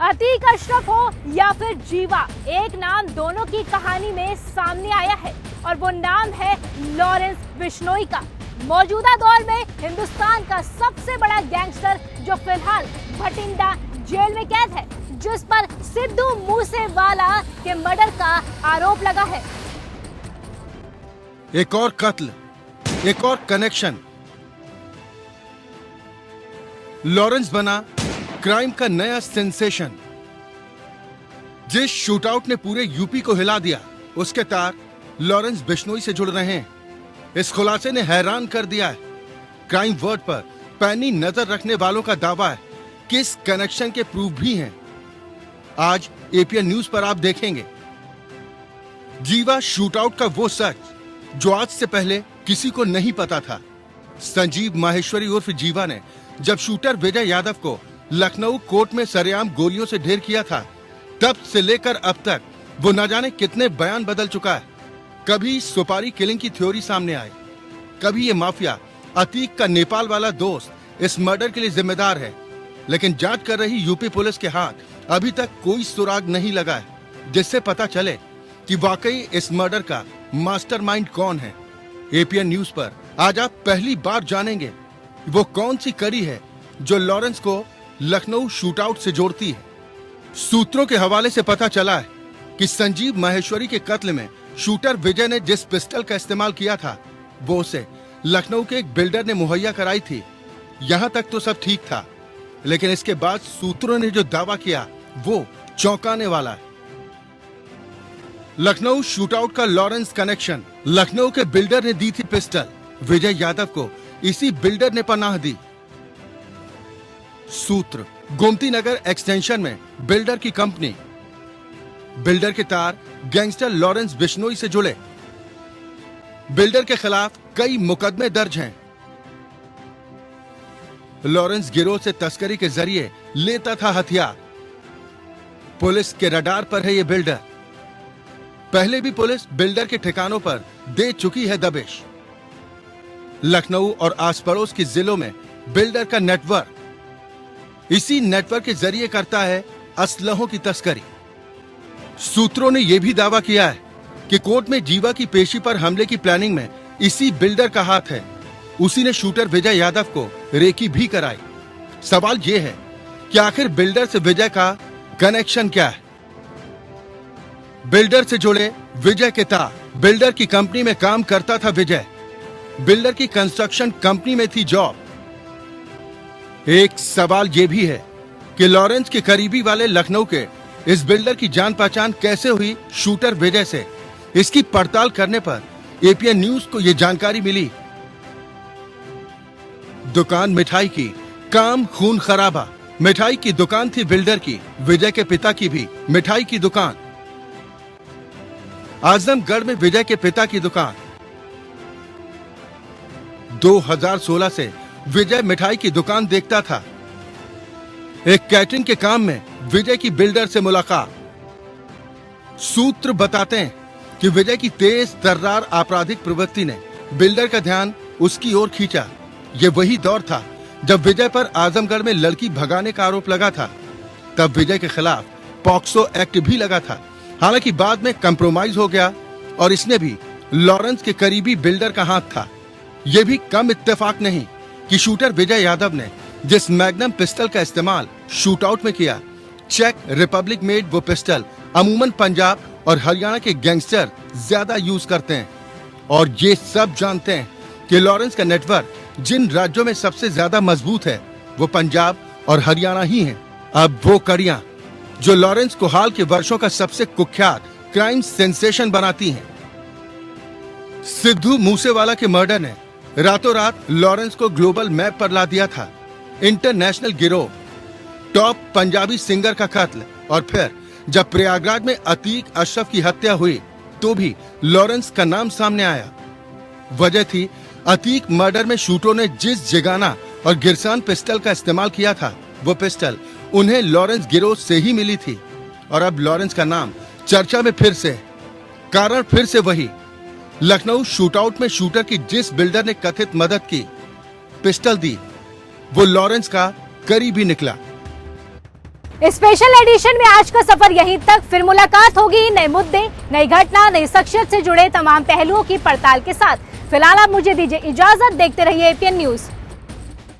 अतीक अशरफ हो या फिर जीवा, एक नाम दोनों की कहानी में सामने आया है और वो नाम है लॉरेंस बिश्नोई का। मौजूदा दौर में हिंदुस्तान का सबसे बड़ा गैंगस्टर जो फिलहाल भटिंडा जेल में कैद है, जिस पर सिद्धू मूसेवाला के मर्डर का आरोप लगा है। एक और कत्ल, एक और कनेक्शन। लॉरेंस बना क्राइम का नया सेंसेशन। जिस शूटआउट ने पूरे यूपी को हिला दिया, उसके तार लॉरेंस बिश्नोई से जुड़ रहे हैं। इस खुलासे ने हैरान कर दिया है। क्राइम वर्ड पर पैनी नजर रखने वालों का दावा है कि इस कनेक्शन के प्रूफ भी हैं। आज एपीएन न्यूज पर आप देखेंगे जीवा शूटआउट का वो सच जो आज से पहले किसी को नहीं पता था। संजीव माहेश्वरी उर्फ जीवा ने जब शूटर विजय यादव को लखनऊ कोर्ट में सरेआम गोलियों से ढेर किया था, तब से लेकर अब तक वो न जाने कितने बयान बदल चुका है। कभी सुपारी किलिंग की थ्योरी सामने आई, कभी ये माफिया अतीक का नेपाल वाला दोस्त इस मर्डर के लिए जिम्मेदार है। लेकिन जांच कर रही यूपी पुलिस के हाथ अभी तक कोई सुराग नहीं लगा है जिससे पता चले कि वाकई इस मर्डर का मास्टरमाइंड कौन है। एपीएन न्यूज पर आज आप पहली बार जानेंगे वो कौन सी कड़ी है जो लॉरेंस को लखनऊ शूटआउट से जोड़ती है। सूत्रों के हवाले से पता चला है कि संजीव माहेश्वरी के कत्ल में शूटर विजय ने जिस पिस्टल का इस्तेमाल किया था, वो उसे लखनऊ के एक बिल्डर ने मुहैया कराई थी। यहां तक तो सब ठीक था, लेकिन इसके बाद सूत्रों ने जो दावा किया वो चौंकाने वाला है। लखनऊ शूटआउट का लॉरेंस कनेक्शन। लखनऊ के बिल्डर ने दी थी पिस्टल, विजय यादव को इसी बिल्डर ने पनाह दी। सूत्र, गोमती नगर एक्सटेंशन में बिल्डर की कंपनी। बिल्डर के तार गैंगस्टर लॉरेंस बिश्नोई से जुड़े। बिल्डर के खिलाफ कई मुकदमे दर्ज हैं। लॉरेंस गिरोह से तस्करी के जरिए लेता था हथियार। पुलिस के रडार पर है ये बिल्डर। पहले भी पुलिस बिल्डर के ठिकानों पर दे चुकी है दबिश। लखनऊ और आस पड़ोस के जिलों में बिल्डर का नेटवर्क इसी नेटवर्क के जरिए करता है असलहों की तस्करी। सूत्रों ने यह भी दावा किया है कि कोर्ट में जीवा की पेशी पर हमले की प्लानिंग में इसी बिल्डर का हाथ है। उसी ने शूटर विजय यादव को रेकी भी कराई। सवाल यह है कि आखिर बिल्डर से विजय का कनेक्शन क्या है। बिल्डर से जुड़े विजय के तार। बिल्डर की कंपनी में काम करता था विजय। बिल्डर की कंस्ट्रक्शन कंपनी में थी जॉब। एक सवाल यह भी है कि लॉरेंस के करीबी वाले लखनऊ के इस बिल्डर की जान पहचान कैसे हुई शूटर विजय से। इसकी पड़ताल करने पर एपीएन न्यूज को यह जानकारी मिली। दुकान मिठाई की, काम खून खराबा। मिठाई की दुकान थी बिल्डर की, विजय के पिता की भी मिठाई की दुकान। आजमगढ़ में विजय के पिता की दुकान। 2016 से विजय मिठाई की दुकान देखता था। एक कैटरिंग के काम में विजय की बिल्डर से मुलाकात। सूत्र बताते हैं कि विजय की तेज तर्रार आपराधिक प्रवृत्ति ने बिल्डर का ध्यान उसकी ओर खींचा। यह वही दौर था जब विजय पर आजमगढ़ में लड़की भगाने का आरोप लगा था। तब विजय के खिलाफ पॉक्सो एक्ट भी लगा था। हालांकि बाद में कंप्रोमाइज हो गया और इसने भी लॉरेंस के करीबी बिल्डर का हाथ था। यह भी कम इत्तेफाक नहीं कि शूटर विजय यादव ने जिस मैग्नम पिस्टल का इस्तेमाल शूटआउट में किया, चेक रिपब्लिक मेड वो पिस्टल अमूमन पंजाब और हरियाणा के गैंगस्टर ज्यादा यूज करते हैं। और ये सब जानते हैं कि लॉरेंस का नेटवर्क जिन राज्यों में सबसे ज्यादा मजबूत है वो पंजाब और हरियाणा ही हैं। अब वो कड़ियां जो लॉरेंस को हाल के वर्षों का सबसे कुख्यात क्राइम सेंसेशन बनाती हैं। सिद्धू मूसेवाला के मर्डर ने रातों रात लॉरेंस को ग्लोबल मैप पर ला दिया था। इंटरनेशनल गिरोह, टॉप पंजाबी सिंगर का कत्ल, और फिर जब प्रयागराज में अतीक अशरफ की हत्या हुई तो भी लॉरेंस का नाम सामने आया। वजह थी अतीक मर्डर में शूटरों ने जिस जिगाना और गिरसान पिस्टल का इस्तेमाल किया था, वो पिस्टल उन्हें लॉरेंस गिरोह से ही मिली थी। और अब लॉरेंस का नाम चर्चा में फिर से। कारण फिर से वही, लखनऊ शूटआउट में शूटर की जिस बिल्डर ने कथित मदद की, पिस्टल दी, वो लॉरेंस का करीबी निकला। इस स्पेशल एडिशन में आज का सफर यहीं तक। फिर मुलाकात होगी नए मुद्दे, नई घटना, नई शख्सियत से जुड़े तमाम पहलुओं की पड़ताल के साथ। फिलहाल आप मुझे दीजिए इजाजत। देखते रहिए एपीएन न्यूज।